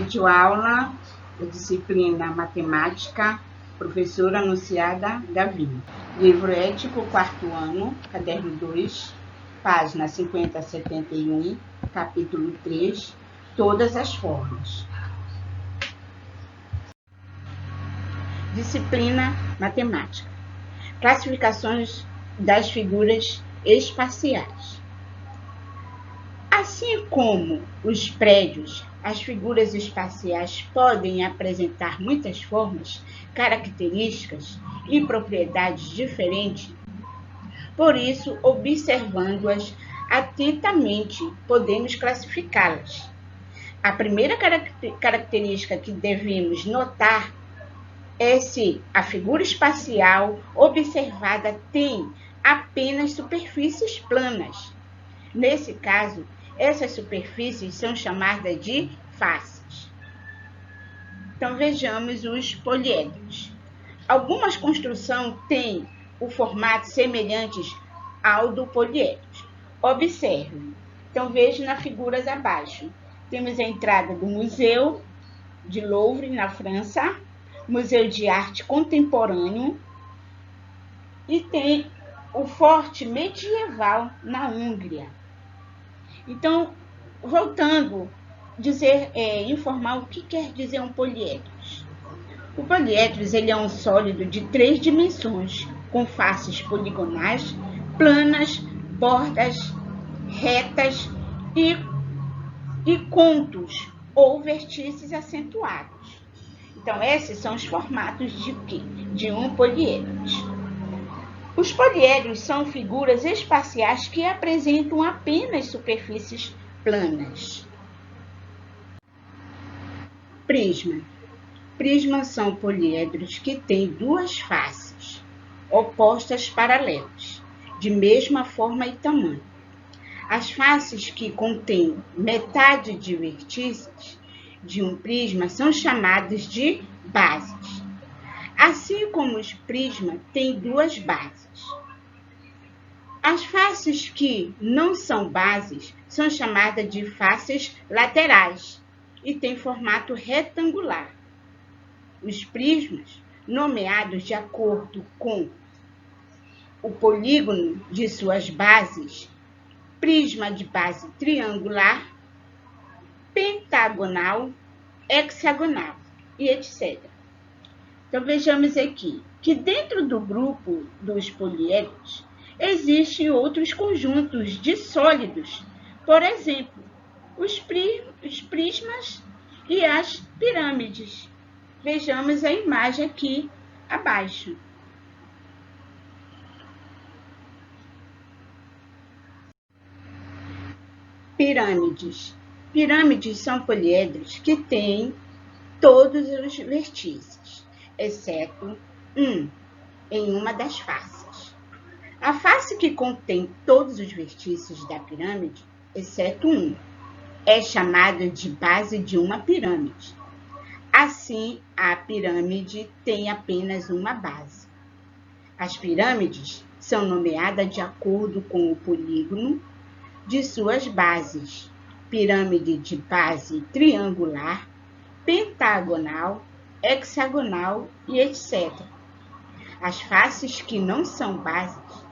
Videoaula da disciplina Matemática, professora Anunciada Gavin. Livro Ético, 4º ano, caderno 2, página 50 a 71, capítulo 3, todas as formas. Disciplina Matemática. Classificações das figuras espaciais. Assim como os prédios, as figuras espaciais podem apresentar muitas formas, características e propriedades diferentes. Por isso, observando-as atentamente, podemos classificá-las. A primeira característica que devemos notar é se a figura espacial observada tem apenas superfícies planas. Nesse caso, essas superfícies são chamadas de faces. Então, vejamos os poliedros. Algumas construções têm o formato semelhante ao do poliedro. Observe. Então, veja nas figuras abaixo. Temos a entrada do Museu de Louvre, na França, Museu de Arte Contemporâneo, e tem o Forte Medieval na Hungria. Então, voltando, informar o que quer dizer um poliedro. O poliedro ele é um sólido de 3 dimensões, com faces poligonais, planas, bordas retas e contos ou vertices acentuados. Então, esses são os formatos de um poliedro. Os poliedros são figuras espaciais que apresentam apenas superfícies planas. Prisma. Prismas são poliedros que têm duas faces, opostas paralelas, de mesma forma e tamanho. As faces que contêm metade de vértices de um prisma são chamadas de bases. Assim como os prismas têm duas bases. As faces que não são bases são chamadas de faces laterais e têm formato retangular. Os prismas, nomeados de acordo com o polígono de suas bases, prisma de base triangular, pentagonal, hexagonal e etc. Então, vejamos aqui que dentro do grupo dos poliedros existem outros conjuntos de sólidos, por exemplo, os prismas e as pirâmides. Vejamos a imagem aqui abaixo. Pirâmides. Pirâmides são poliedros que têm todos os vértices, exceto um, em uma das faces. A face que contém todos os vértices da pirâmide, exceto um, é chamada de base de uma pirâmide. Assim, a pirâmide tem apenas uma base. As pirâmides são nomeadas de acordo com o polígono de suas bases: pirâmide de base triangular, pentagonal, hexagonal e etc. As faces que não são bases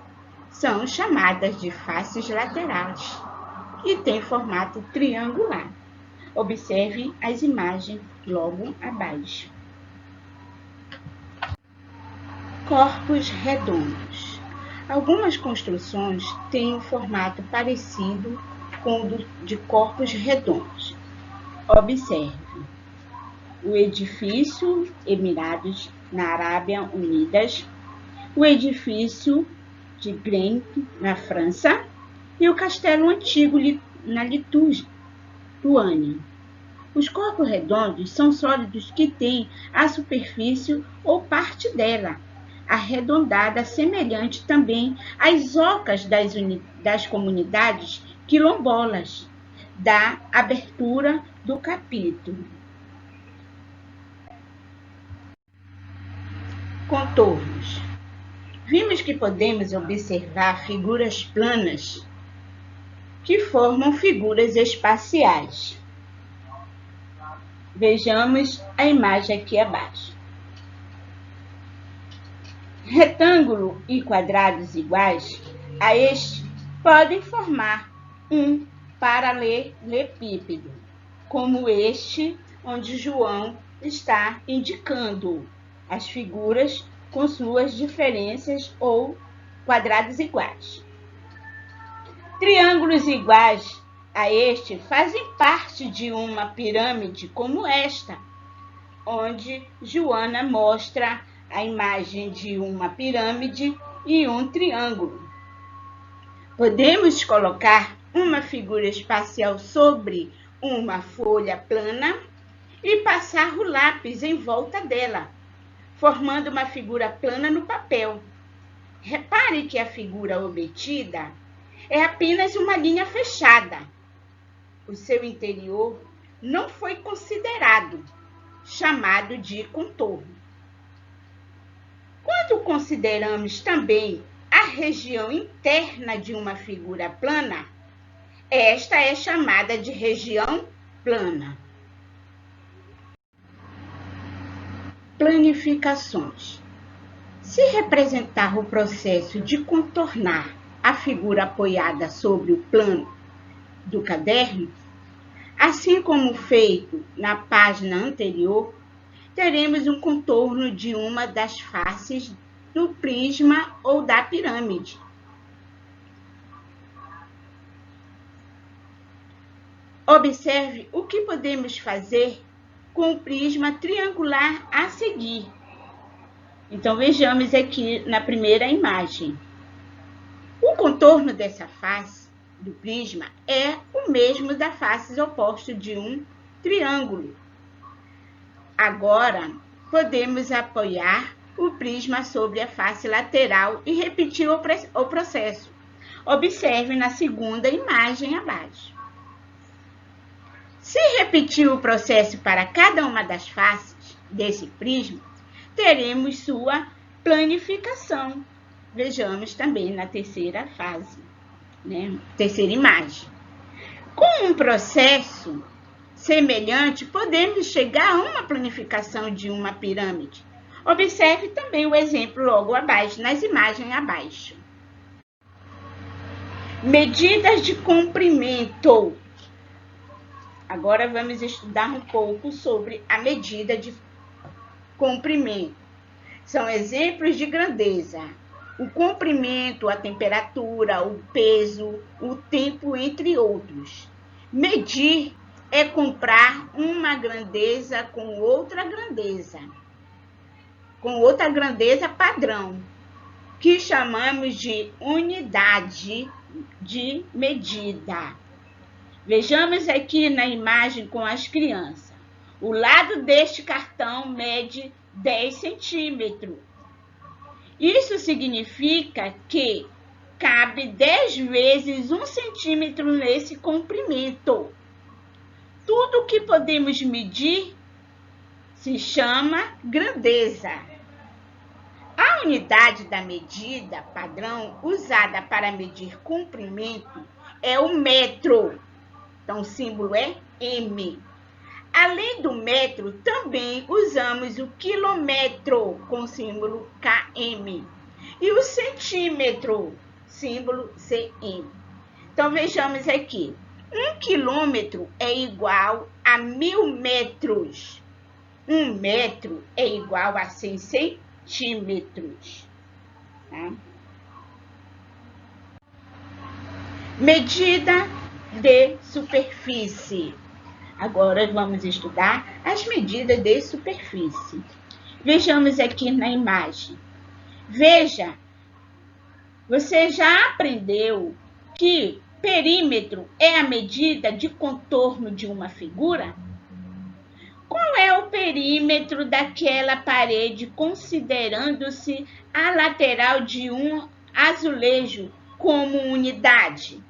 são chamadas de faces laterais e têm formato triangular. Observe as imagens logo abaixo. Corpos redondos. Algumas construções têm um formato parecido com o de corpos redondos. Observe. O edifício Emirados na Arábia Unidas, o edifício de Grenk na França e o castelo antigo na Lituânia. Os corpos redondos são sólidos que têm a superfície ou parte dela arredondada, semelhante também às ocas das comunidades quilombolas, da abertura do capítulo. Contornos. Vimos que podemos observar figuras planas que formam figuras espaciais. Vejamos a imagem aqui abaixo. Retângulo e quadrados iguais a este podem formar um paralelepípedo, como este onde João está indicando as figuras com suas diferenças ou quadrados iguais. Triângulos iguais a este fazem parte de uma pirâmide como esta, onde Joana mostra a imagem de uma pirâmide e um triângulo. Podemos colocar uma figura espacial sobre uma folha plana e passar o lápis em volta dela, formando uma figura plana no papel. Repare que a figura obtida é apenas uma linha fechada. O seu interior não foi considerado, chamado de contorno. Quando consideramos também a região interna de uma figura plana, esta é chamada de região plana. Planificações. Se representar o processo de contornar a figura apoiada sobre o plano do caderno, assim como feito na página anterior, teremos um contorno de uma das faces do prisma ou da pirâmide. Observe o que podemos fazer com o prisma triangular a seguir. Então, vejamos aqui na primeira imagem. O contorno dessa face do prisma é o mesmo da face oposta de um triângulo. Agora, podemos apoiar o prisma sobre a face lateral e repetir o processo. Observe na segunda imagem abaixo. Se repetir o processo para cada uma das faces desse prisma, teremos sua planificação. Vejamos também na terceira fase, terceira imagem. Com um processo semelhante, podemos chegar a uma planificação de uma pirâmide. Observe também o exemplo logo abaixo, nas imagens abaixo. Medidas de comprimento. Agora vamos estudar um pouco sobre a medida de comprimento. São exemplos de grandeza. O comprimento, a temperatura, o peso, o tempo, entre outros. Medir é comparar uma grandeza com outra grandeza padrão, que chamamos de unidade de medida. Vejamos aqui na imagem com as crianças. O lado deste cartão mede 10 centímetros. Isso significa que cabe 10 vezes 1 centímetro nesse comprimento. Tudo que podemos medir se chama grandeza. A unidade da medida padrão usada para medir comprimento é o metro. Então, o símbolo é M. Além do metro, também usamos o quilômetro, com o símbolo km. E o centímetro, símbolo cm. Então, vejamos aqui. 1 quilômetro é igual a 1000 metros. 1 metro é igual a 100 centímetros. Tá? Medida de superfície. Agora vamos estudar as medidas de superfície. Vejamos aqui na imagem. Veja, você já aprendeu que perímetro é a medida de contorno de uma figura? Qual é o perímetro daquela parede, considerando-se a lateral de um azulejo como unidade?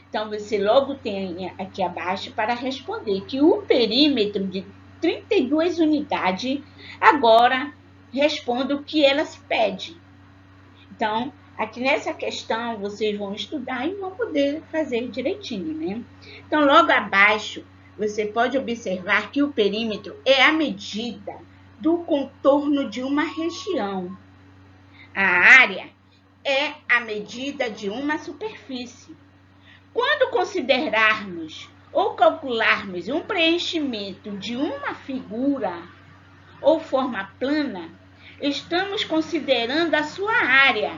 Então, você logo tem aqui abaixo para responder que o perímetro de 32 unidades, agora responda o que elas pedem. Então, aqui nessa questão, vocês vão estudar e vão poder fazer direitinho, né? Então, logo abaixo, você pode observar que o perímetro é a medida do contorno de uma região. A área é a medida de uma superfície. Quando considerarmos ou calcularmos um preenchimento de uma figura ou forma plana, estamos considerando a sua área.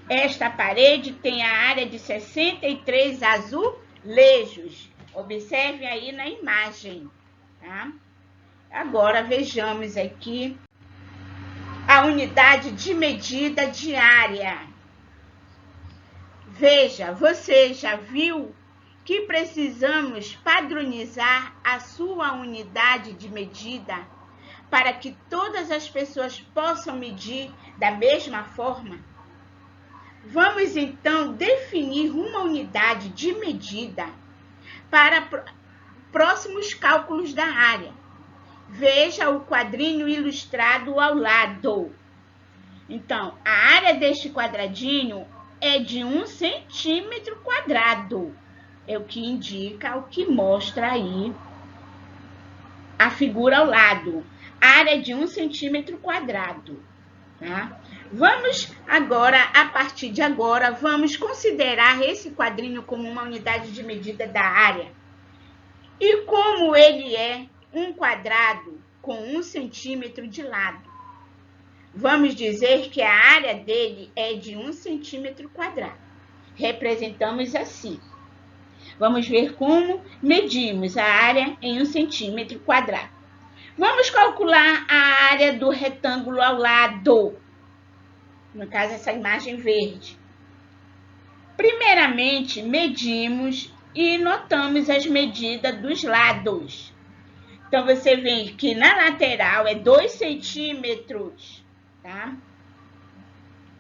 Esta parede tem a área de 63 azulejos. Observe aí na imagem, tá? Agora vejamos aqui a unidade de medida de área. Veja, você já viu que precisamos padronizar a sua unidade de medida para que todas as pessoas possam medir da mesma forma? Vamos então definir uma unidade de medida para próximos cálculos da área. Veja o quadrinho ilustrado ao lado. Então, a área deste quadradinho é de 1 centímetro quadrado. É o que indica, o que mostra aí a figura ao lado. Área de 1 centímetro quadrado. Tá? Vamos agora, a partir de agora, vamos considerar esse quadrinho como uma unidade de medida da área. E como ele é um quadrado com 1 centímetro de lado, vamos dizer que a área dele é de 1 centímetro quadrado. Representamos assim. Vamos ver como medimos a área em 1 centímetro quadrado. Vamos calcular a área do retângulo ao lado. No caso, essa imagem verde. Primeiramente, medimos e notamos as medidas dos lados. Então, você vê que na lateral é 2 centímetros, tá?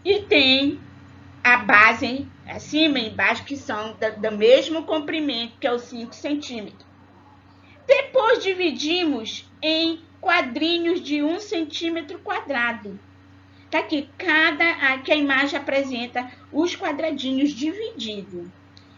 E tem a base, acima e embaixo, que são do mesmo comprimento, que é os 5 centímetros. Depois, dividimos em quadrinhos de 1 centímetro quadrado. Tá aqui, aqui a imagem apresenta os quadradinhos divididos.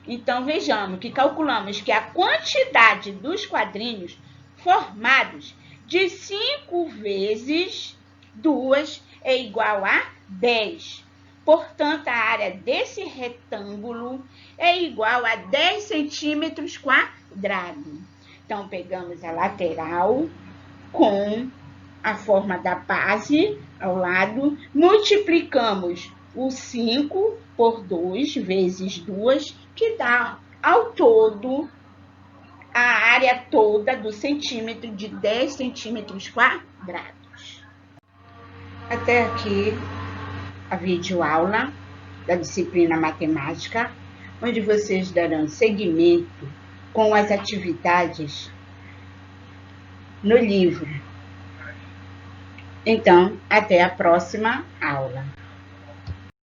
Então, vejamos que calculamos que a quantidade dos quadrinhos formados de 5 vezes 2 é igual a 10. Portanto, a área desse retângulo é igual a 10 centímetros quadrados. Então, pegamos a lateral com a forma da base ao lado, multiplicamos o 5 por 2 vezes 2, que dá ao todo a área toda do centímetro de 10 centímetros quadrados. Até aqui a videoaula da disciplina matemática, onde vocês darão seguimento com as atividades no livro. Então, até a próxima aula.